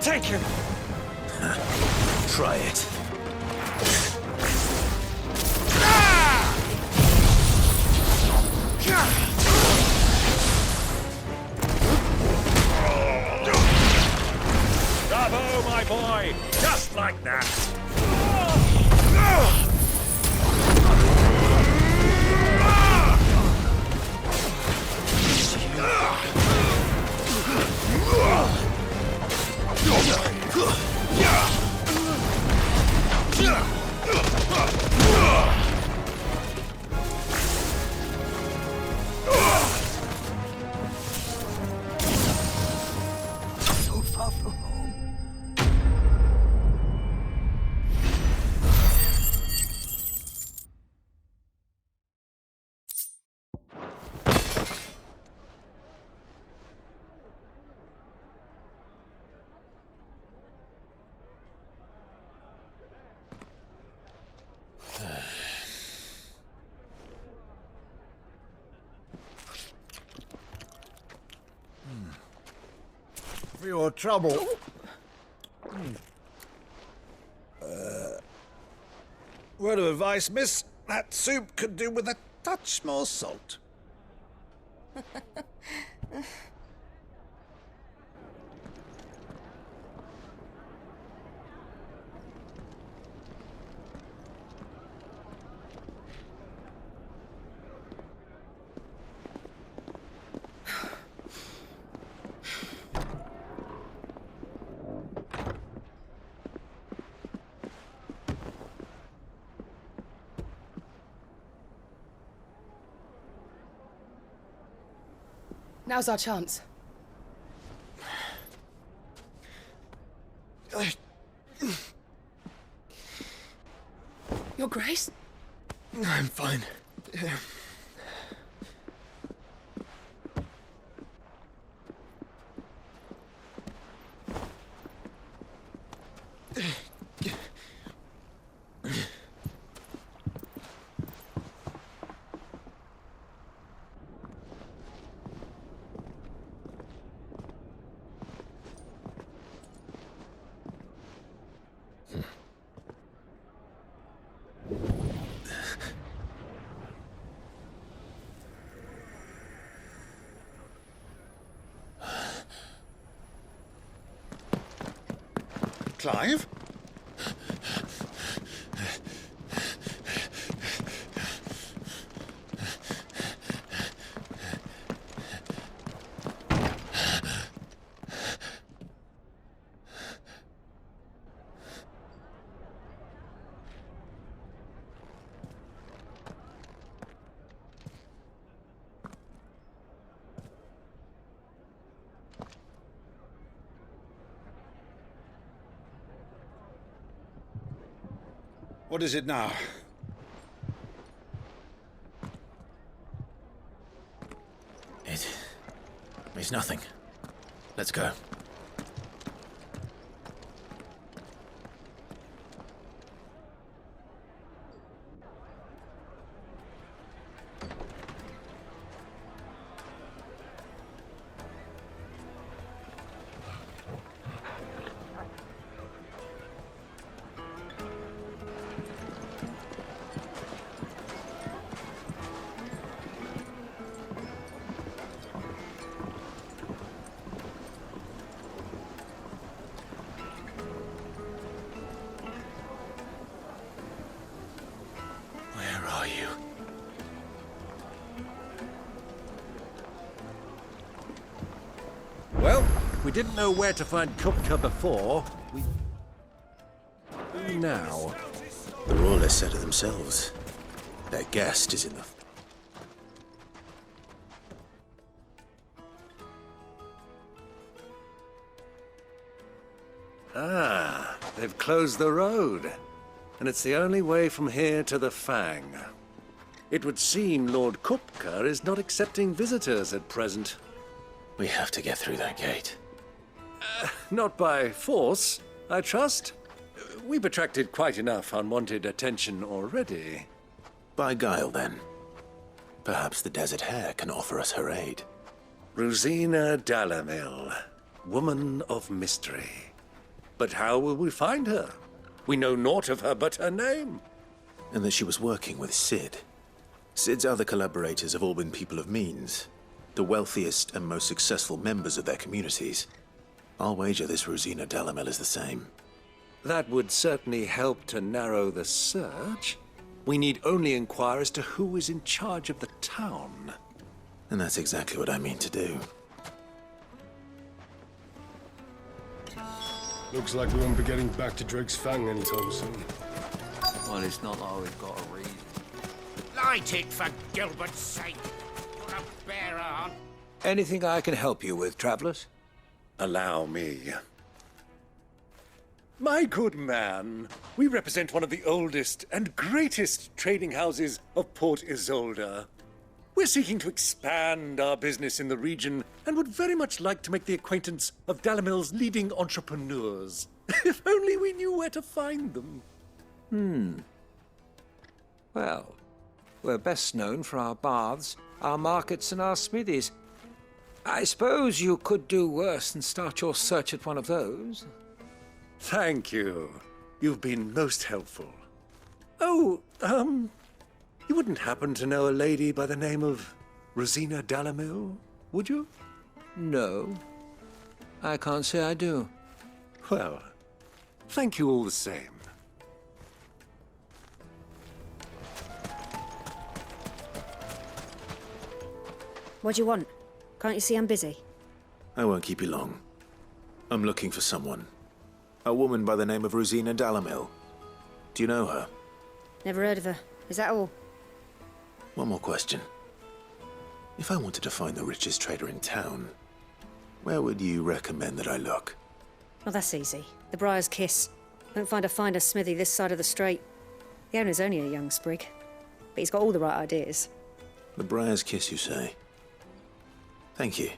Take him! Try it. Bravo, my boy! Just like that! So far from home. For your trouble. Word of advice, miss. That soup could do with a touch more salt. Now's our chance. Your Grace? I'm fine. Clive? What is it now? It's nothing. Let's go. Where are you? Well, we didn't know where to find Kupka before. We do now. The Rawless said it themselves. Their guest is in the... Ah, they've closed the road. And it's the only way from here to the Fang. It would seem Lord Kupka is not accepting visitors at present. We have to get through that gate. Not by force, I trust. We've attracted quite enough unwanted attention already. By guile, then. Perhaps the Desert Hare can offer us her aid. Rosina Dalamil, woman of mystery. But how will we find her? We know naught of her but her name. And that she was working with Sid. Sid's other collaborators have all been people of means, the wealthiest and most successful members of their communities. I'll wager this Rosina Delamel is the same. That would certainly help to narrow the search. We need only inquire as to who is in charge of the town. And that's exactly what I mean to do. Looks like we won't be getting back to Drake's Fang anytime soon. Well, it's not like we've got a reason. Light it, for Gilbert's sake. Put a bearer on. Anything I can help you with, travelers? Allow me. My good man, we represent one of the oldest and greatest trading houses of Port Isolde. We're seeking to expand our business in the region and would very much like to make the acquaintance of Dalamel's leading entrepreneurs. If only we knew where to find them. Well, we're best known for our baths, our markets, and our smithies. I suppose you could do worse than start your search at one of those. Thank you. You've been most helpful. Oh, you wouldn't happen to know a lady by the name of Rosina Delamel, would you? No, I can't say I do. Well, thank you all the same. What do you want? Can't you see I'm busy? I won't keep you long. I'm looking for someone. A woman by the name of Rosina Delamel. Do you know her? Never heard of her. Is that all? One more question. If I wanted to find the richest trader in town, where would you recommend that I look? Well, that's easy. The Briar's Kiss. Won't find a finer smithy this side of the strait. The owner's only a young sprig, but he's got all the right ideas. The Briar's Kiss, you say? Thank you.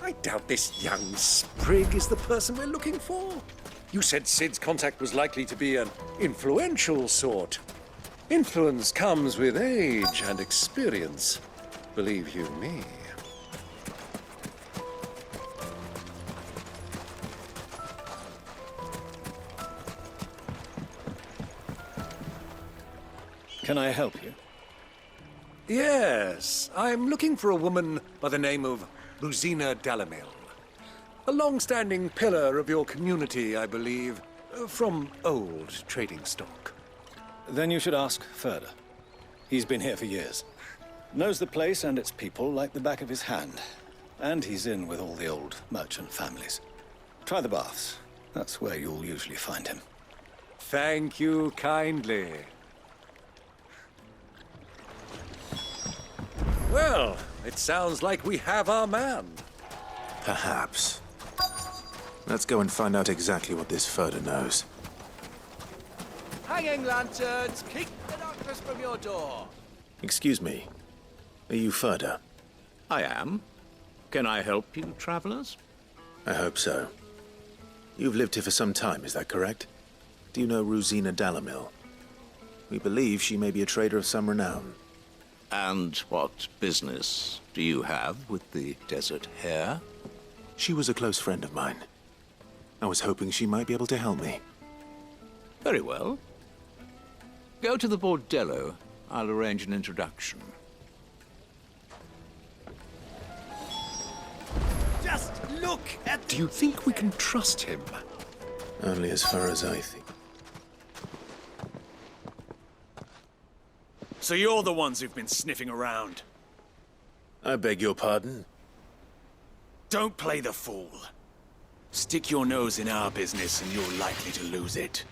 I doubt this young sprig is the person we're looking for. You said Sid's contact was likely to be an influential sort. Influence comes with age and experience, believe you me. Can I help you? Yes, I'm looking for a woman by the name of Rosina Delamel. A long-standing pillar of your community, I believe, from old trading stock. Then you should ask Furder. He's been here for years. Knows the place and its people like the back of his hand. And he's in with all the old merchant families. Try the baths. That's where you'll usually find him. Thank you kindly. Well, it sounds like we have our man. Perhaps. Let's go and find out exactly what this Furder knows. Hanging lanterns, keep the darkness from your door. Excuse me. Are you Furder? I am. Can I help you, travelers? I hope so. You've lived here for some time, is that correct? Do you know Rosina Delamel? We believe she may be a trader of some renown. And what business do you have with the Desert Hare? She was a close friend of mine. I was hoping she might be able to help me. Very well. Go to the bordello. I'll arrange an introduction. Just look at... Do you think we can trust him? Only as far as I think. So you're the ones who've been sniffing around. I beg your pardon? Don't play the fool. Stick your nose in our business and you're likely to lose it.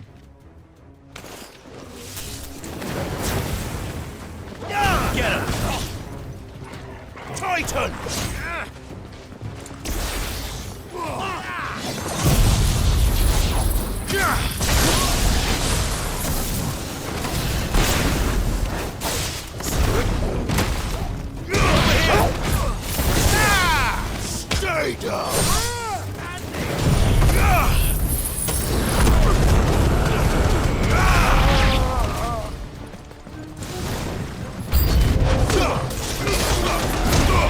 Get him! Titan! Stay down!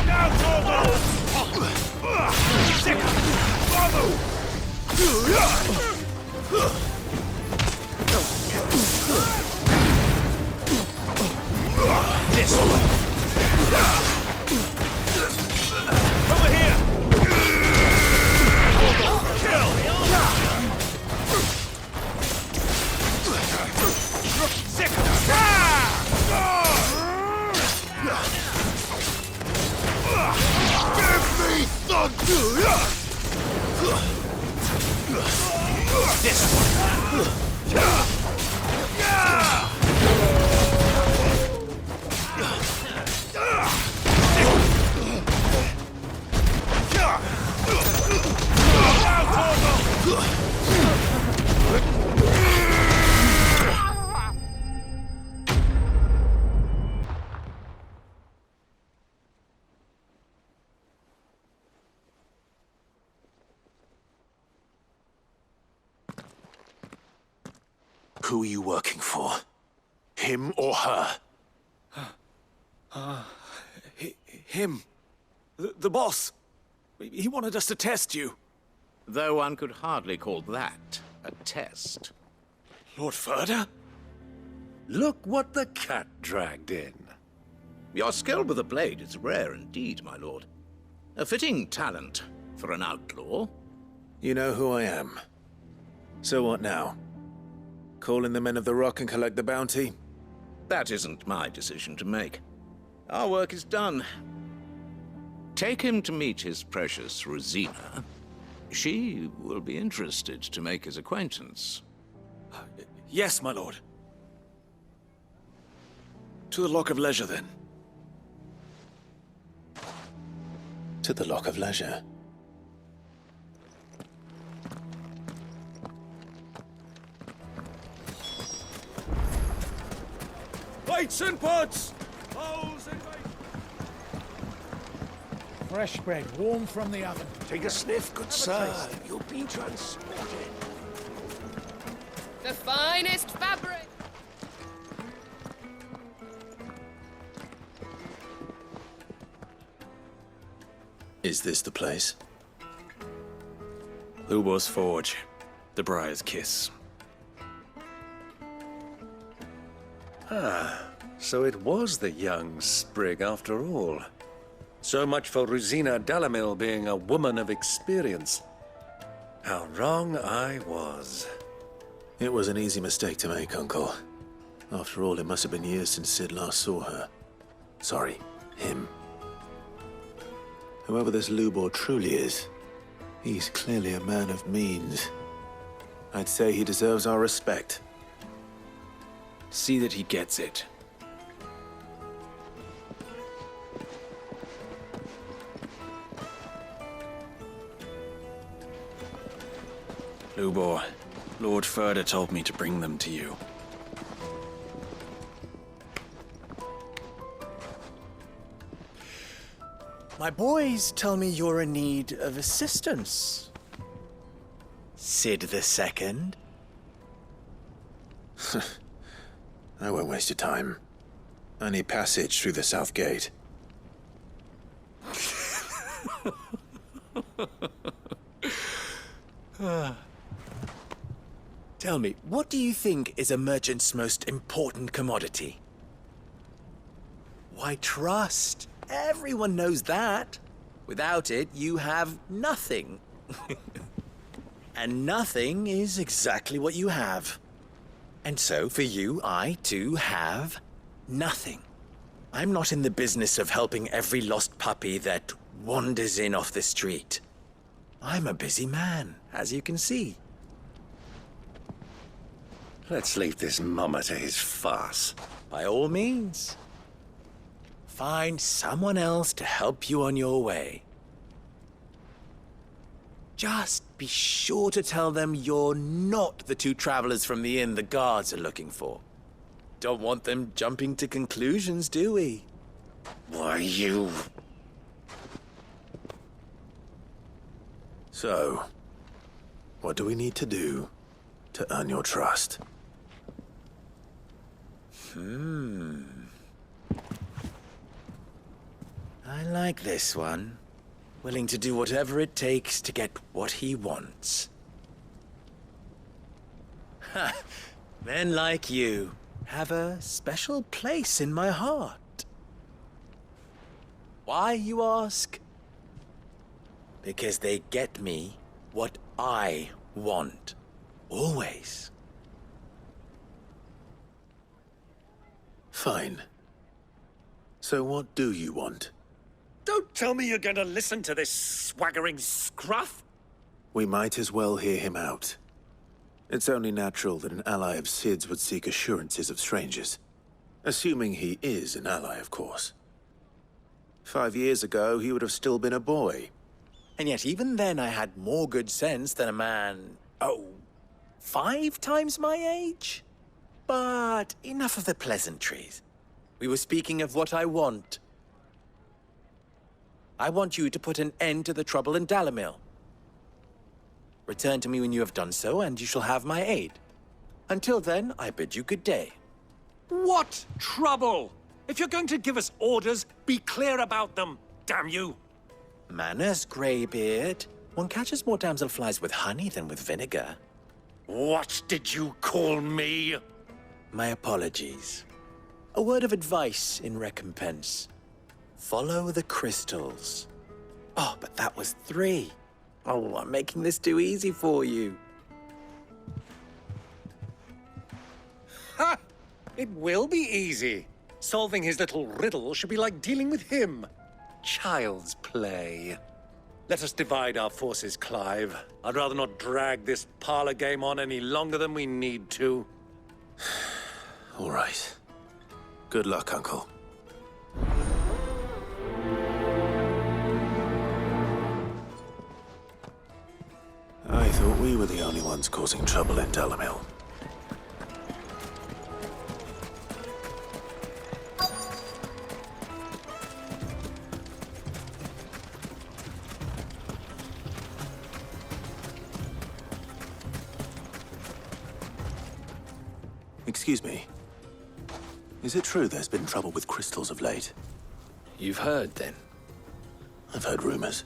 Now, This way. Over here. Kill. Sick. Give me thunder. This one. Who are you working for? Him or her? Him. The boss. He wanted us to test you. Though one could hardly call that a test. Lord Ferda? Look what the cat dragged in. Your skill with a blade is rare indeed, my lord. A fitting talent for an outlaw. You know who I am. So what now? Call in the Men of the Rock and collect the bounty? That isn't my decision to make. Our work is done. Take him to meet his precious Rosina. She will be interested to make his acquaintance. Yes, my lord. To the Lock of Leisure, then. To the Lock of Leisure. Plates and pots! Bowls and Fresh bread, warm from the oven. Take a sniff, good sir. You'll be transported. The finest fabric! Is this the place? Lubor's Forge. The Briar's Kiss. So it was the young sprig after all. So much for Rosina Dalamil being a woman of experience. How wrong I was. It was an easy mistake to make, Uncle. After all, it must have been years since Sid last saw her. Sorry, him. Whoever this Lubor truly is, he's clearly a man of means. I'd say he deserves our respect. See that he gets it. Lubor, Lord Ferda told me to bring them to you. My boys tell me you're in need of assistance. Sid the Second? I won't waste your time. I need passage through the south gate. Tell me, what do you think is a merchant's most important commodity? Why, trust. Everyone knows that. Without it, you have nothing. And nothing is exactly what you have. And so, for you, I, too, have nothing. I'm not in the business of helping every lost puppy that wanders in off the street. I'm a busy man, as you can see. Let's leave this mummer to his farce. By all means. Find someone else to help you on your way. Just be sure to tell them you're not the two travelers from the inn the guards are looking for. Don't want them jumping to conclusions, do we? Why, you... So, what do we need to do to earn your trust? I like this one. Willing to do whatever it takes to get what he wants. Men like you have a special place in my heart. Why, you ask? Because they get me what I want. Always. Fine. So what do you want? Don't tell me you're going to listen to this swaggering scruff! We might as well hear him out. It's only natural that an ally of Sid's would seek assurances of strangers. Assuming he is an ally, of course. 5 years ago, he would have still been a boy. And yet even then I had more good sense than a man, 5 times my age? But enough of the pleasantries. We were speaking of what I want. I want you to put an end to the trouble in Dalamil. Return to me when you have done so, and you shall have my aid. Until then, I bid you good day. What trouble? If you're going to give us orders, be clear about them, damn you! Manners, Greybeard. One catches more damselflies with honey than with vinegar. What did you call me? My apologies. A word of advice in recompense. Follow the crystals. Oh, but that was 3. Oh, I'm making this too easy for you. Ha! It will be easy. Solving his little riddle should be like dealing with him. Child's play. Let us divide our forces, Clive. I'd rather not drag this parlor game on any longer than we need to. All right. Good luck, Uncle. I thought we were the only ones causing trouble in Dalamil. Excuse me. Is it true there's been trouble with crystals of late? You've heard, then? I've heard rumors.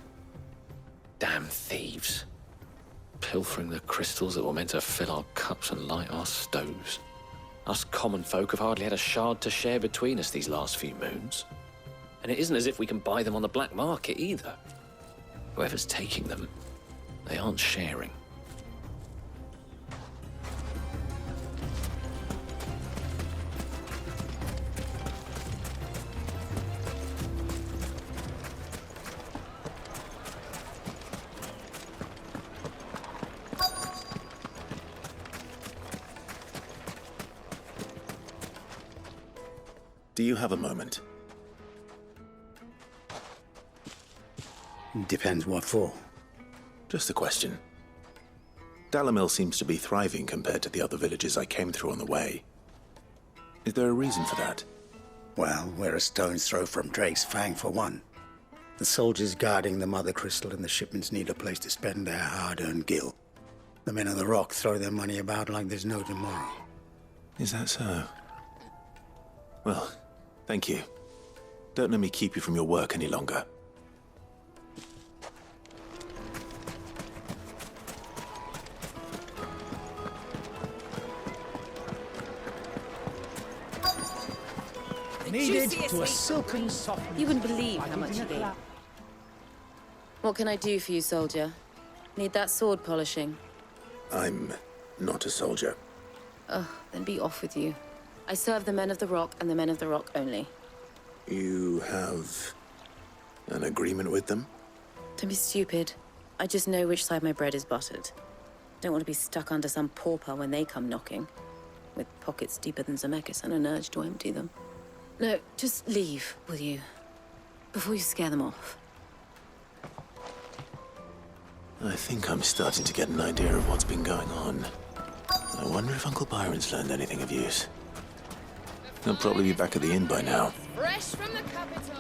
Damn thieves. Pilfering the crystals that were meant to fill our cups and light our stoves. Us common folk have hardly had a shard to share between us these last few moons. And it isn't as if we can buy them on the black market either. Whoever's taking them, they aren't sharing. Do you have a moment? Depends what for. Just a question. Dalamil seems to be thriving compared to the other villages I came through on the way. Is there a reason for that? Well, we're a stone's throw from Drake's Fang, for one. The soldiers guarding the Mother Crystal and the shipments need a place to spend their hard-earned gil. The men of the Rock throw their money about like there's no tomorrow. Is that so? Well, thank you. Don't let me keep you from your work any longer. Needed to a silken soft. You wouldn't believe how much you gave. What can I do for you, soldier? Need that sword polishing? I'm not a soldier. Oh, then be off with you. I serve the men of the Rock and the men of the Rock only. You have an agreement with them? Don't be stupid. I just know which side my bread is buttered. Don't want to be stuck under some pauper when they come knocking, with pockets deeper than Zemeckis and an urge to empty them. No, just leave, will you? Before you scare them off. I think I'm starting to get an idea of what's been going on. I wonder if Uncle Byron's learned anything of use. He'll probably be back at the inn by now. Fresh from the capital!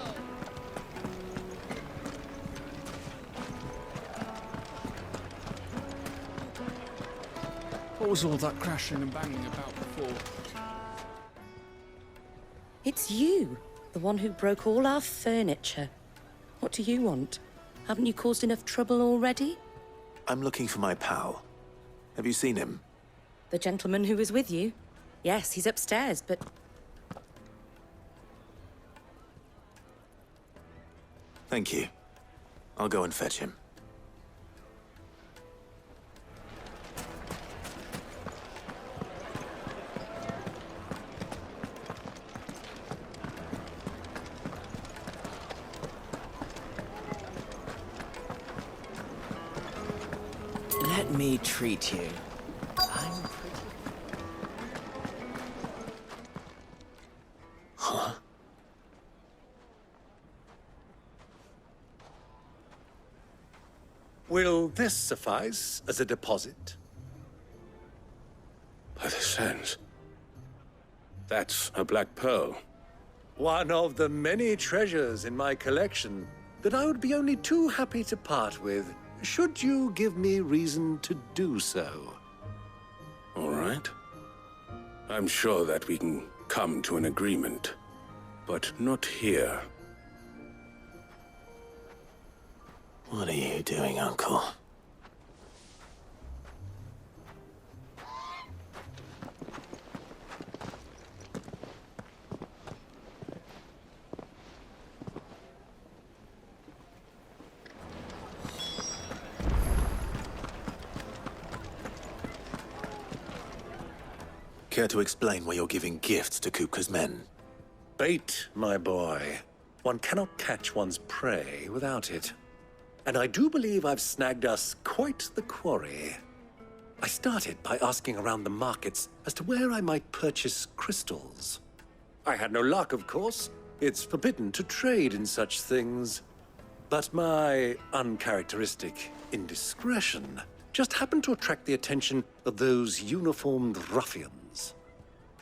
What was all that crashing and banging about before? It's you, the one who broke all our furniture. What do you want? Haven't you caused enough trouble already? I'm looking for my pal. Have you seen him? The gentleman who was with you? Yes, he's upstairs, but... Thank you. I'll go and fetch him. Let me treat you. I'm pretty... Huh? Will this suffice as a deposit? By the sands. That's a black pearl. One of the many treasures in my collection that I would be only too happy to part with, should you give me reason to do so. All right. I'm sure that we can come to an agreement, but not here. What are you doing, Uncle? Care to explain why you're giving gifts to Kupka's men? Bait, my boy. One cannot catch one's prey without it. And I do believe I've snagged us quite the quarry. I started by asking around the markets as to where I might purchase crystals. I had no luck, of course. It's forbidden to trade in such things. But my uncharacteristic indiscretion just happened to attract the attention of those uniformed ruffians.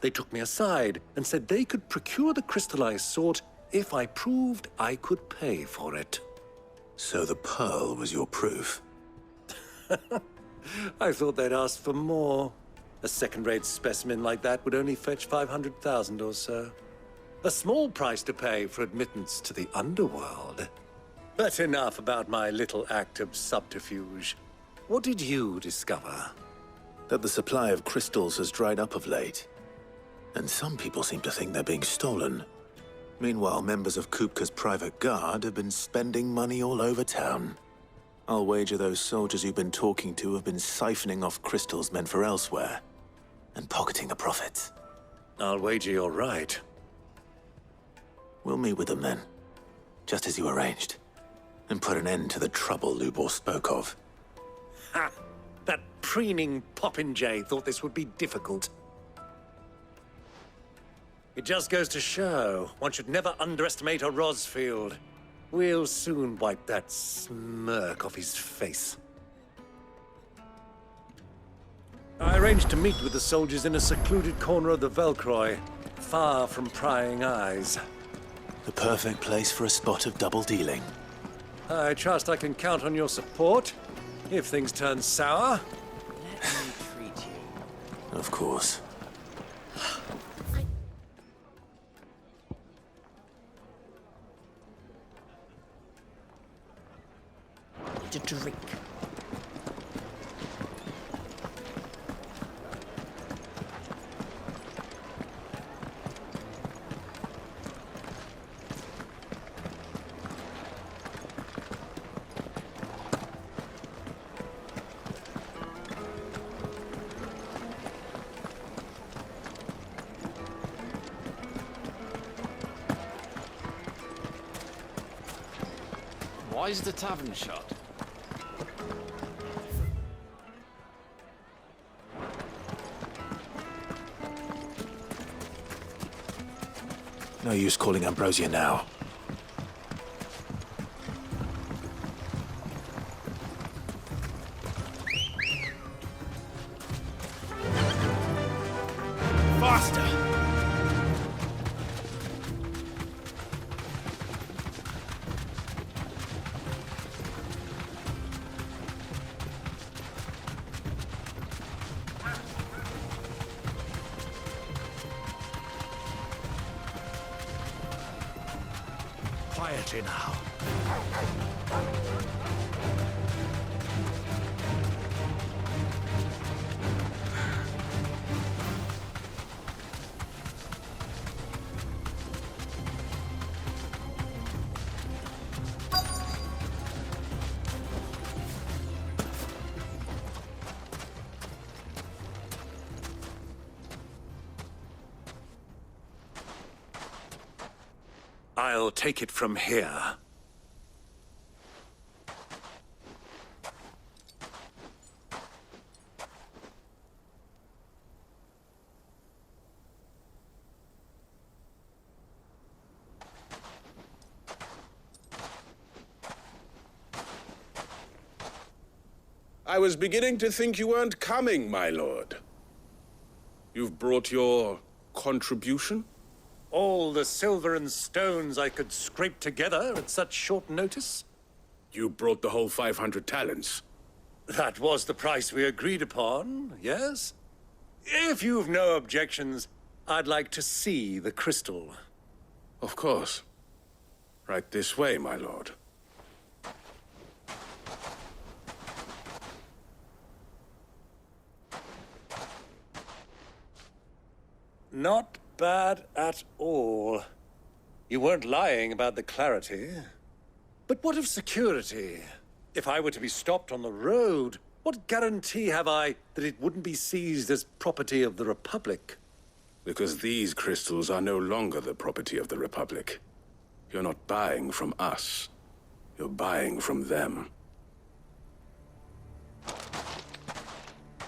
They took me aside and said they could procure the crystal I sought if I proved I could pay for it. So the pearl was your proof? I thought they'd ask for more. A second-rate specimen like that would only fetch 500,000 or so. A small price to pay for admittance to the underworld. But enough about my little act of subterfuge. What did you discover? That the supply of crystals has dried up of late. And some people seem to think they're being stolen. Meanwhile, members of Kupka's private guard have been spending money all over town. I'll wager those soldiers you've been talking to have been siphoning off crystals meant for elsewhere, and pocketing the profits. I'll wager you're right. We'll meet with them then, just as you arranged, and put an end to the trouble Lubor spoke of. Ha! That preening popinjay thought this would be difficult. It just goes to show one should never underestimate a Rosfield. We'll soon wipe that smirk off his face. I arranged to meet with the soldiers in a secluded corner of the Velcroy, far from prying eyes. The perfect place for a spot of double dealing. I trust I can count on your support, if things turn sour. Let me treat you. Of course. To drink. Why is the tavern shut? No use calling Ambrosia now. Faster! Quietly now. I'll take it from here. I was beginning to think you weren't coming, my lord. You've brought your contribution? All the silver and stones I could scrape together at such short notice? You brought the whole 500 talents. That was the price we agreed upon, yes? If you've no objections, I'd like to see the crystal. Of course. Right this way, my lord. Not bad at all. You weren't lying about the clarity. But what of security? If I were to be stopped on the road, what guarantee have I that it wouldn't be seized as property of the Republic? Because these crystals are no longer the property of the Republic. You're not buying from us. You're buying from them.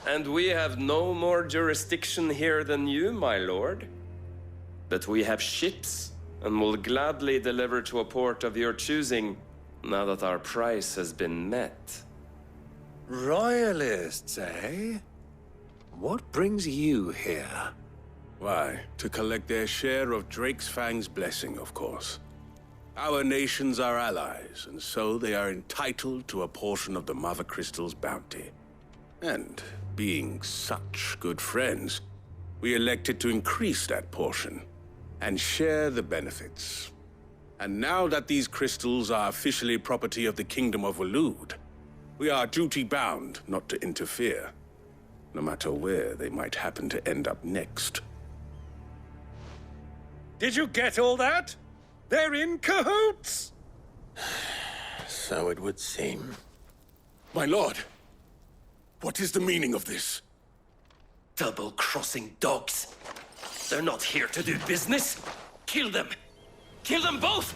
And we have no more jurisdiction here than you, my lord. But we have ships, and will gladly deliver to a port of your choosing, now that our price has been met. Royalists, eh? What brings you here? Why, to collect their share of Drake's Fang's blessing, of course. Our nations are allies, and so they are entitled to a portion of the Mother Crystal's bounty. And, being such good friends, we elected to increase that portion and share the benefits. And now that these crystals are officially property of the Kingdom of Waloed, we are duty-bound not to interfere, no matter where they might happen to end up next. Did you get all that? They're in cahoots! So it would seem. My lord! What is the meaning of this? Double-crossing dogs. They're not here to do business. Kill them. Kill them both!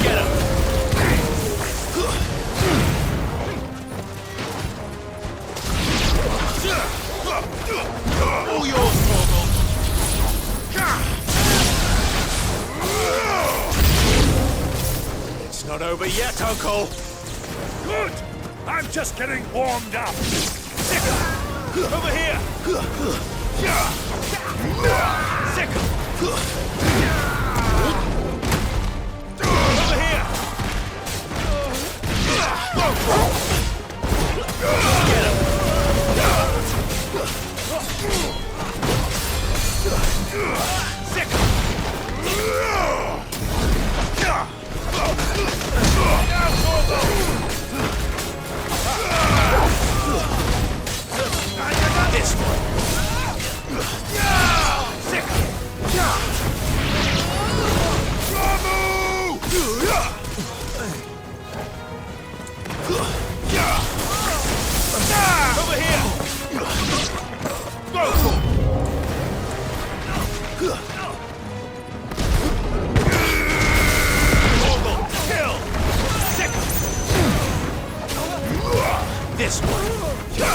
Get him! All yours, Torgal! It's not over yet, Uncle! Good! I'm just getting warmed up! Over here! Sickle! Over here! Get him! Sickle! This one. Sickle! Over here! Go! Kill! Sickle! This one! Go!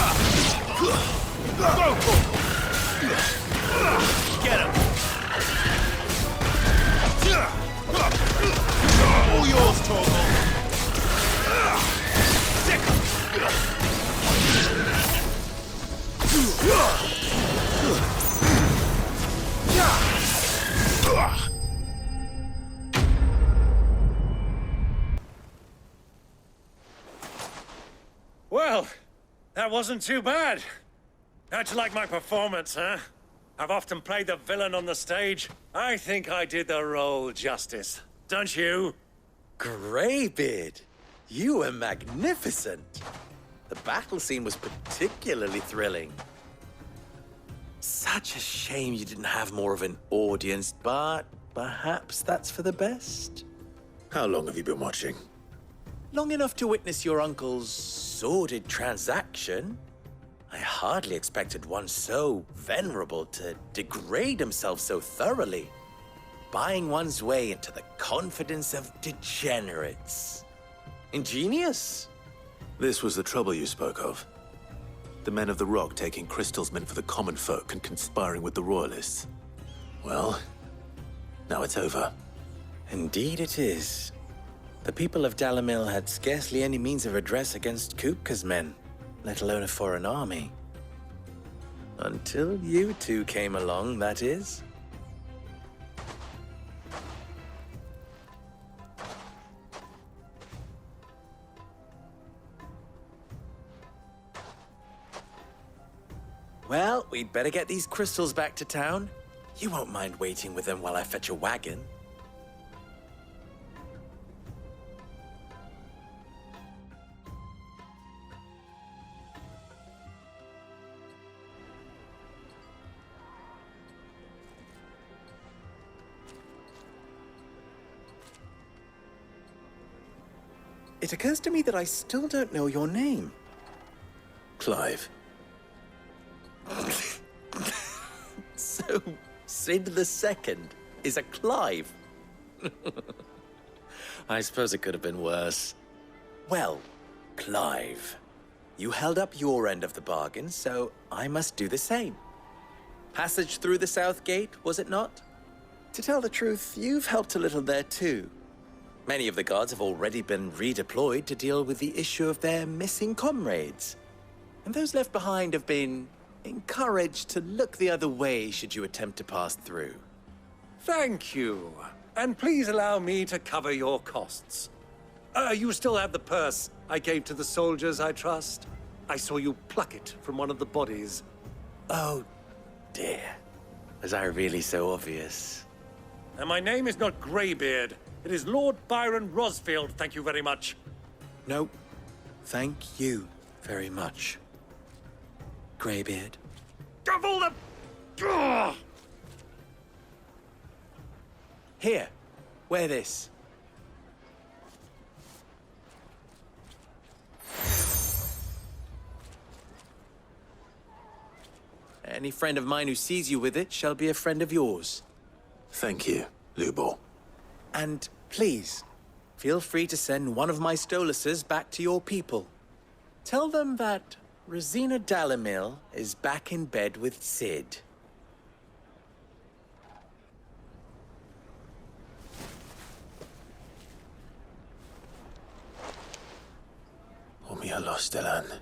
Get him! All yours, Torgal! Sickle! Well, that wasn't too bad. How'd you like my performance, huh? I've often played the villain on the stage. I think I did the role justice. Don't you? Greybeard, you were magnificent. The battle scene was particularly thrilling. Such a shame you didn't have more of an audience, but perhaps that's for the best. How long have you been watching? long enough to witness your uncle's sordid transaction. I hardly expected one so venerable to degrade himself so thoroughly, buying one's way into the confidence of degenerates. Ingenious. This was the trouble you spoke of. The men of the Rock taking crystals meant for the common folk and conspiring with the Royalists. Well, now it's over. Indeed it is. The people of Dalamil had scarcely any means of redress against Kupka's men, let alone a foreign army. Until you two came along, that is. Well, we'd better get these crystals back to town. You won't mind waiting with them while I fetch a wagon. It occurs to me that I still don't know your name. Clive. So, Sid the Second is a Clive? I suppose it could have been worse. Well, Clive, you held up your end of the bargain, so I must do the same. Passage through the South Gate, was it not? To tell the truth, you've helped a little there too. Many of the guards have already been redeployed to deal with the issue of their missing comrades. And those left behind have been encouraged to look the other way should you attempt to pass through. Thank you. And please allow me to cover your costs. You still have the purse I gave to the soldiers, I trust? I saw you pluck it from one of the bodies. Oh, dear. Was I really so obvious? And my name is not Greybeard. It is Lord Byron Rosfield, thank you very much. No, thank you very much, Greybeard. Of all the... Ugh! Here, wear this. Any friend of mine who sees you with it shall be a friend of yours. Thank you, Lubor. And please, feel free to send one of my Stoluses back to your people. Tell them that Rosina Dalamil is back in bed with Sid. Omia Lostelan.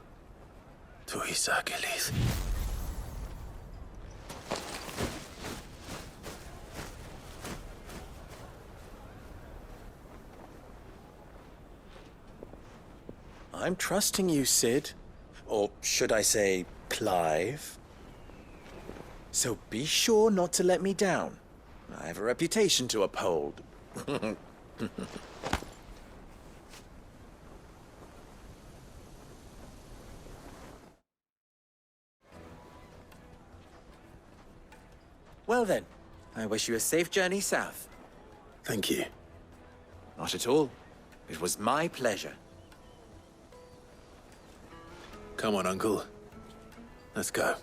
Tuisa Gelis. I'm trusting you, Sid. Or should I say, Clive? So be sure not to let me down. I have a reputation to uphold. Well then, I wish you a safe journey south. Thank you. Not at all. It was my pleasure. Come on, Uncle. Let's go.